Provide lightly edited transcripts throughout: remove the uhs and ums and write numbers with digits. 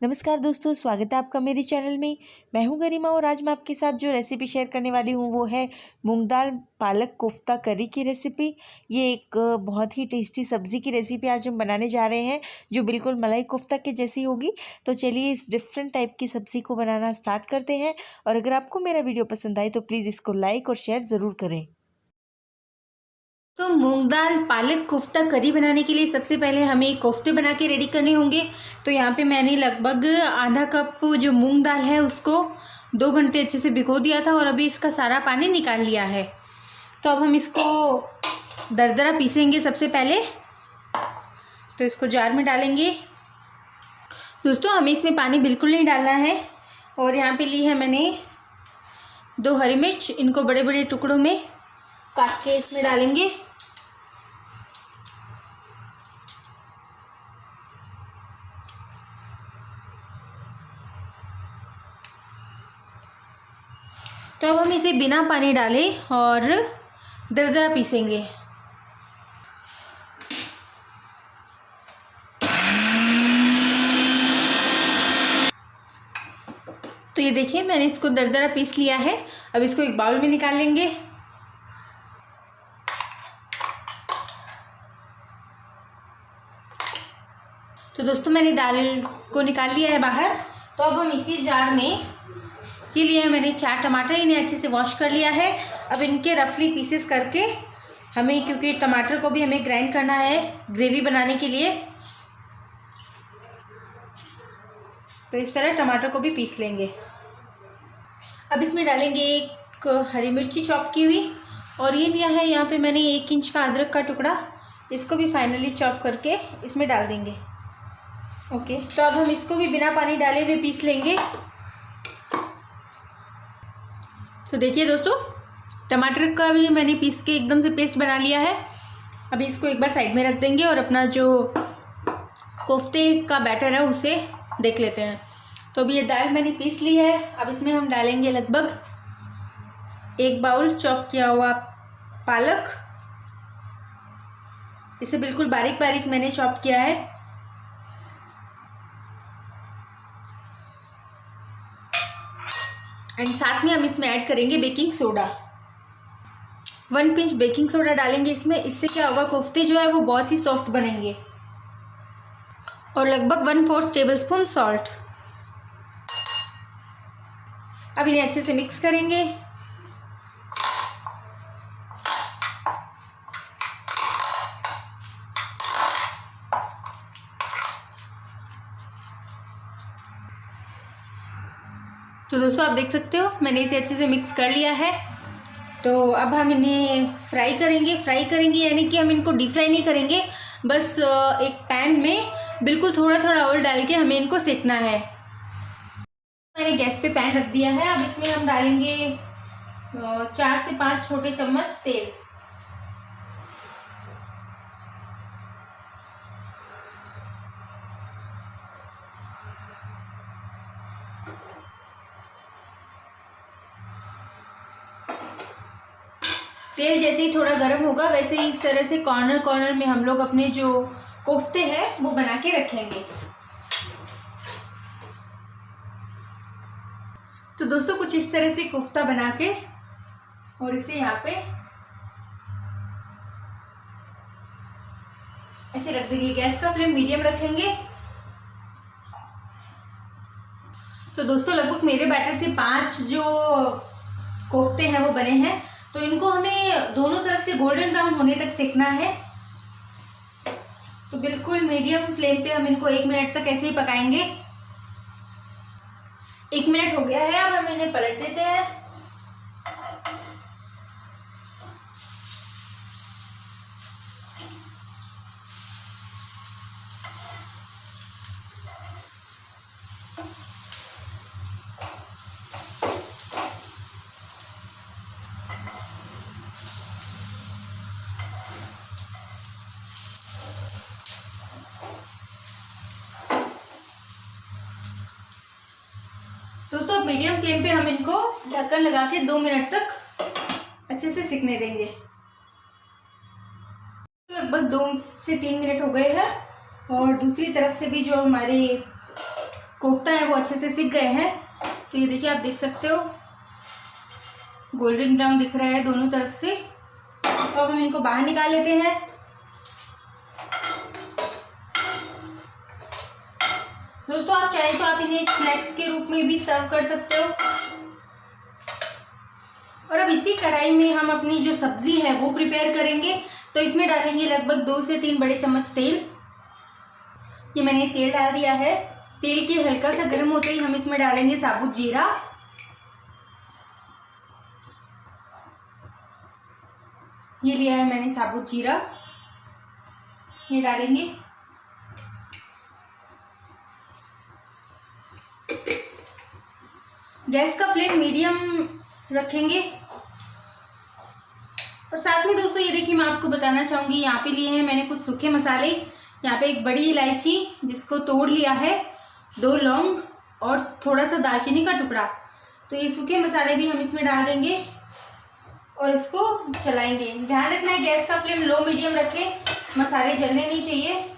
नमस्कार दोस्तों, स्वागत है आपका मेरे चैनल में। मैं हूं गरिमा और आज मैं आपके साथ जो रेसिपी शेयर करने वाली हूं वो है मूंग दाल पालक कोफ्ता करी की रेसिपी। ये एक बहुत ही टेस्टी सब्ज़ी की रेसिपी आज हम बनाने जा रहे हैं जो बिल्कुल मलाई कोफ्ता के जैसी होगी। तो चलिए इस डिफरेंट टाइप की सब्ज़ी को बनाना स्टार्ट करते हैं। और अगर आपको मेरा वीडियो पसंद आए तो प्लीज़ इसको लाइक और शेयर ज़रूर करें। तो मूंग दाल पालक कोफ्ता करी बनाने के लिए सबसे पहले हमें कोफ्ते बना के रेडी करने होंगे। तो यहाँ पे मैंने लगभग आधा कप जो मूंग दाल है उसको 2 घंटे अच्छे से भिगो दिया था और अभी इसका सारा पानी निकाल लिया है। तो अब हम इसको दरदरा पीसेंगे सबसे पहले। तो इसको जार में डालेंगे। दोस्तों हमें इसमें पानी बिल्कुल नहीं डालना है। और यहाँ पे ली है मैंने 2 हरी मिर्च, इनको बड़े बड़े टुकड़ों में काट के इसमें डालेंगे। तो अब हम इसे बिना पानी डाले और दरदरा पीसेंगे। तो ये देखिए मैंने इसको दरदरा पीस लिया है। अब इसको एक बाउल में निकाल लेंगे। तो दोस्तों मैंने दाल को निकाल लिया है बाहर। तो अब हम इसी जार में ये लिए मैंने 4 टमाटर, इन्हें अच्छे से वॉश कर लिया है। अब इनके रफली पीसेस करके हमें, क्योंकि टमाटर को भी हमें ग्राइंड करना है ग्रेवी बनाने के लिए, तो इस तरह टमाटर को भी पीस लेंगे। अब इसमें डालेंगे एक हरी मिर्ची चॉप की हुई, और ये लिया है यहाँ पे मैंने 1 इंच का अदरक का टुकड़ा, इसको भी फाइनली चॉप करके इसमें डाल देंगे। ओके, तो अब हम इसको भी बिना पानी डाले हुए पीस लेंगे। तो देखिए दोस्तों टमाटर का भी मैंने पीस के एकदम से पेस्ट बना लिया है। अभी इसको एक बार साइड में रख देंगे और अपना जो कोफ्ते का बैटर है उसे देख लेते हैं। तो अभी ये दाल मैंने पीस ली है। अब इसमें हम डालेंगे लगभग 1 बाउल चॉप किया हुआ पालक। इसे बिल्कुल बारीक बारीक मैंने चॉप किया है। एंड साथ में हम इसमें ऐड करेंगे baking soda. 1 pinch baking soda डालेंगे इसमें। इससे क्या होगा, कोफ्ते जो है वो बहुत ही सॉफ्ट बनेंगे। और लगभग 1/4 टेबलस्पून सॉल्ट। अब इन्हें अच्छे से मिक्स करेंगे। तो दोस्तों आप देख सकते हो मैंने इसे अच्छे से मिक्स कर लिया है। तो अब हम इन्हें फ्राई करेंगे यानी कि हम इनको डीप फ्राई नहीं करेंगे, बस एक पैन में बिल्कुल थोड़ा थोड़ा ऑयल डाल के हमें इनको सेकना है। मैंने गैस पे पैन रख दिया है। अब इसमें हम डालेंगे 4 से 5 छोटे चम्मच तेल। तेल जैसे ही थोड़ा गर्म होगा वैसे ही इस तरह से कॉर्नर कॉर्नर में हम लोग अपने जो कोफ्ते हैं वो बना के रखेंगे। तो दोस्तों कुछ इस तरह से कोफ्ता बना के और इसे यहाँ पे ऐसे रख देंगे। गैस का फ्लेम मीडियम रखेंगे। तो दोस्तों लगभग मेरे बैटर से 5 जो कोफ्ते हैं वो बने हैं। तो इनको हमें दोनों तरफ से गोल्डन ब्राउन होने तक सेकना है। तो बिल्कुल मीडियम फ्लेम पे हम इनको 1 मिनट तक ऐसे ही पकाएंगे। 1 मिनट हो गया है। अब हम इन्हें पलट देते हैं। दोस्तों मीडियम फ्लेम पे हम इनको ढक्कन लगा के 2 मिनट तक अच्छे से सिकने देंगे। लगभग 2 से 3 मिनट हो गए हैं। और दूसरी तरफ से भी जो हमारे कोफ्ता है वो अच्छे से सिक गए हैं। तो ये देखिए, आप देख सकते हो गोल्डन ब्राउन दिख रहा है दोनों तरफ से। तो अब हम इनको बाहर निकाल लेते हैं। दोस्तों आप चाहें तो आप इन्हें एक स्नैक्स के रूप में भी सर्व कर सकते हो। और अब इसी कढ़ाई में हम अपनी जो सब्जी है वो प्रिपेयर करेंगे। तो इसमें डालेंगे लगभग 2 से 3 बड़े चम्मच तेल। ये मैंने तेल डाल दिया है। तेल के हल्का सा गर्म होते ही हम इसमें डालेंगे साबुत जीरा। ये लिया है मैंने साबुत जीरा, ये डालेंगे। गैस का फ्लेम मीडियम रखेंगे। और साथ में दोस्तों ये देखिए, मैं आपको बताना चाहूँगी, यहाँ पे लिए हैं मैंने कुछ सूखे मसाले। यहाँ पे एक बड़ी इलायची जिसको तोड़ लिया है, 2 लौंग और थोड़ा सा दालचीनी का टुकड़ा। तो ये सूखे मसाले भी हम इसमें डाल देंगे और इसको चलाएंगे। ध्यान रखना है गैस का फ्लेम लो मीडियम रखें, मसाले जलने नहीं चाहिए।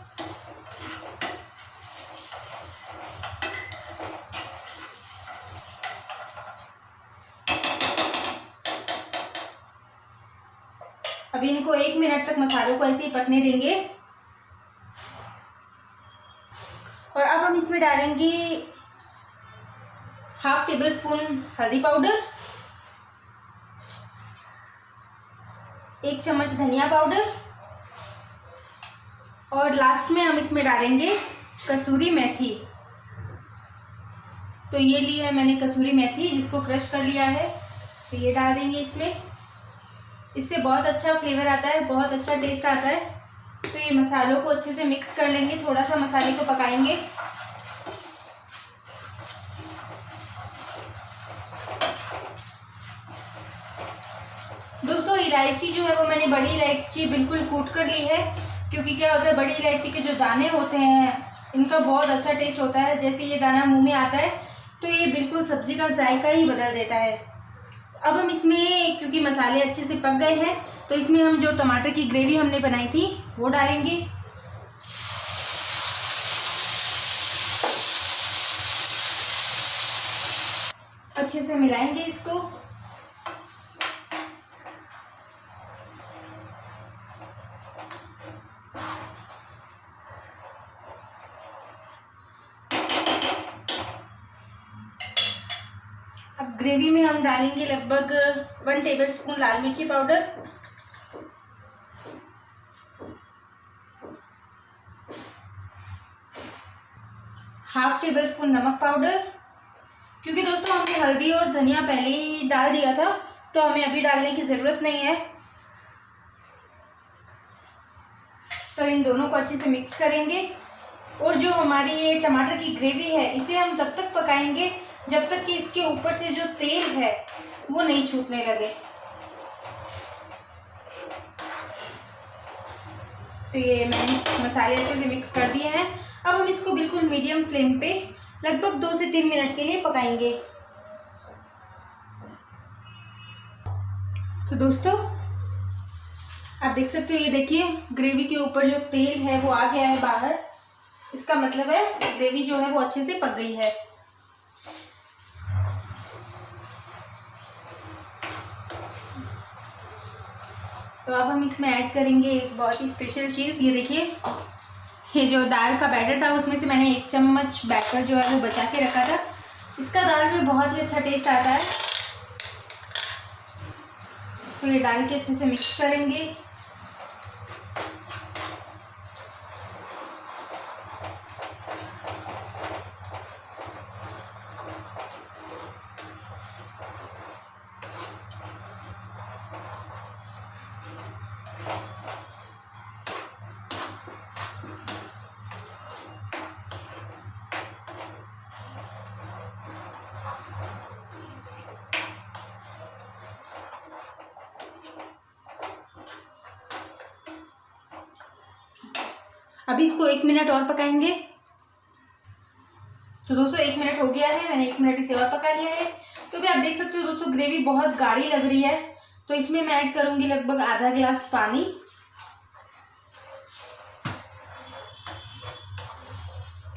अभी इनको 1 मिनट तक मसालों को ऐसे ही पकने देंगे। और अब हम इसमें डालेंगे ½ टेबलस्पून हल्दी पाउडर, 1 चम्मच धनिया पाउडर और लास्ट में हम इसमें डालेंगे कसूरी मेथी। तो ये ली है मैंने कसूरी मेथी जिसको क्रश कर लिया है। तो ये डाल देंगे इसमें। इससे बहुत अच्छा फ्लेवर आता है, बहुत अच्छा टेस्ट आता है। तो ये मसालों को अच्छे से मिक्स कर लेंगे, थोड़ा सा मसाले को पकाएंगे। दोस्तों इलायची जो है वो मैंने बड़ी इलायची बिल्कुल कूट कर ली है, क्योंकि क्या होता है बड़ी इलायची के जो दाने होते हैं इनका बहुत अच्छा टेस्ट होता है। जैसे ये दाना मुंह में आता है तो ये बिल्कुल सब्जी का जायका ही बदल देता है। अब हम इसमें, क्योंकि मसाले अच्छे से पक गए हैं, तो इसमें हम जो टमाटर की ग्रेवी हमने बनाई थी वो डालेंगे। अच्छे से मिलाएंगे इसको। अब ग्रेवी में हम डालेंगे लगभग 1 टेबलस्पून लाल मिर्ची पाउडर, ½ टेबलस्पून नमक पाउडर। क्योंकि दोस्तों हमने हल्दी और धनिया पहले ही डाल दिया था तो हमें अभी डालने की ज़रूरत नहीं है। तो इन दोनों को अच्छे से मिक्स करेंगे। और जो हमारी ये टमाटर की ग्रेवी है इसे हम तब तक पकाएंगे जब तक कि इसके ऊपर से जो तेल है वो नहीं छूटने लगे। तो ये मैंने मसाले अच्छे से मिक्स कर दिए हैं। अब हम इसको बिल्कुल मीडियम फ्लेम पे लगभग 2 से 3 मिनट के लिए पकाएंगे। तो दोस्तों आप देख सकते हो, ये देखिए ग्रेवी के ऊपर जो तेल है वो आ गया है बाहर। इसका मतलब है ग्रेवी जो है वो अच्छे से पक गई है। तो अब हम इसमें ऐड करेंगे एक बहुत ही स्पेशल चीज़। ये देखिए, ये जो दाल का बैटर था उसमें से मैंने 1 चम्मच बैटर जो है वो बचा के रखा था। इसका दाल में बहुत ही अच्छा टेस्ट आता है। तो ये डाल के अच्छे से मिक्स करेंगे। अभी इसको 1 मिनट और पकाएंगे। तो दोस्तों 1 मिनट हो गया है, मैंने 1 मिनट इसे और पका लिया है। तो भी आप देख सकते हो दोस्तों ग्रेवी बहुत गाढ़ी लग रही है। तो इसमें मैं ऐड करूंगी लगभग आधा गिलास पानी।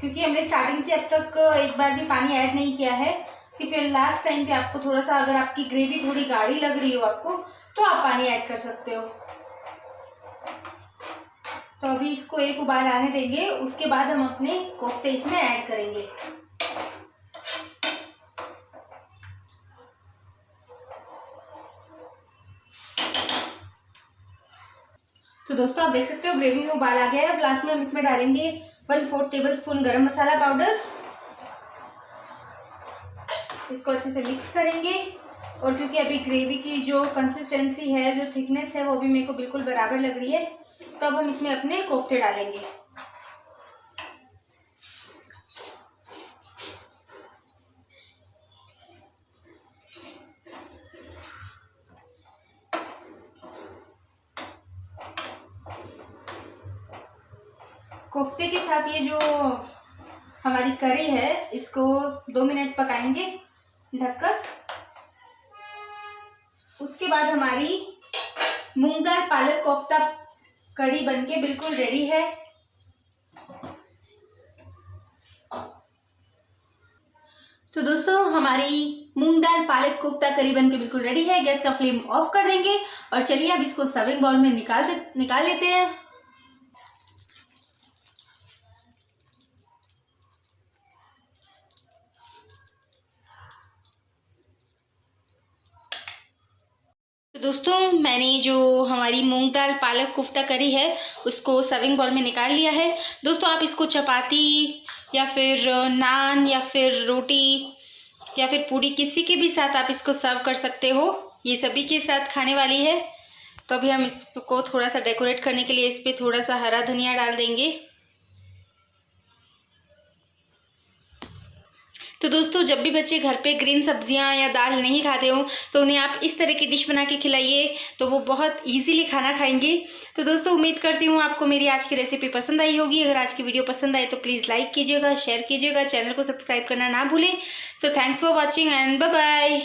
क्योंकि हमने स्टार्टिंग से अब तक एक बार भी पानी ऐड नहीं किया है। सिर्फ लास्ट टाइम पे आपको थोड़ा सा, अगर आपकी ग्रेवी थोड़ी गाढ़ी लग रही हो आपको, तो आप पानी ऐड कर सकते हो। तो अभी इसको एक उबाल आने देंगे, उसके बाद हम अपने कोफ्ते इसमें ऐड करेंगे। तो दोस्तों आप देख सकते हो ग्रेवी में उबाल आ गया है। अब लास्ट में हम इसमें डालेंगे 1/4 टेबलस्पून गरम मसाला पाउडर। इसको अच्छे से मिक्स करेंगे। और क्योंकि अभी ग्रेवी की जो कंसिस्टेंसी है, जो थिकनेस है, वो भी मेरे को बिल्कुल बराबर लग रही है, तो अब हम इसमें अपने कोफ्ते डालेंगे। कोफ्ते के साथ ये जो हमारी करी है, इसको 2 मिनट पकाएंगे ढककर। उसके बाद हमारी मूंग दाल पालक कोफ्ता कड़ी बनके बिल्कुल रेडी है। तो दोस्तों हमारी मूंग दाल पालक कोफ्ता करी बनके बिल्कुल रेडी है। गैस का फ्लेम ऑफ कर देंगे और चलिए अब इसको सर्विंग बाउल में निकाल लेते हैं। तो दोस्तों मैंने जो हमारी मूंग दाल पालक कोफ्ता करी है उसको सर्विंग बाउल में निकाल लिया है। दोस्तों आप इसको चपाती या फिर नान या फिर रोटी या फिर पूरी, किसी के भी साथ आप इसको सर्व कर सकते हो। ये सभी के साथ खाने वाली है। तो अभी हम इसको थोड़ा सा डेकोरेट करने के लिए इस पर थोड़ा सा हरा धनिया डाल देंगे। तो दोस्तों जब भी बच्चे घर पे ग्रीन सब्जियां या दाल नहीं खाते हो तो उन्हें आप इस तरह की डिश बना के खिलाइए, तो वो बहुत इजीली खाना खाएंगे। तो दोस्तों उम्मीद करती हूँ आपको मेरी आज की रेसिपी पसंद आई होगी। अगर आज की वीडियो पसंद आए तो प्लीज़ लाइक कीजिएगा, शेयर कीजिएगा, चैनल को सब्सक्राइब करना ना भूलें। So thanks for watching and bye bye.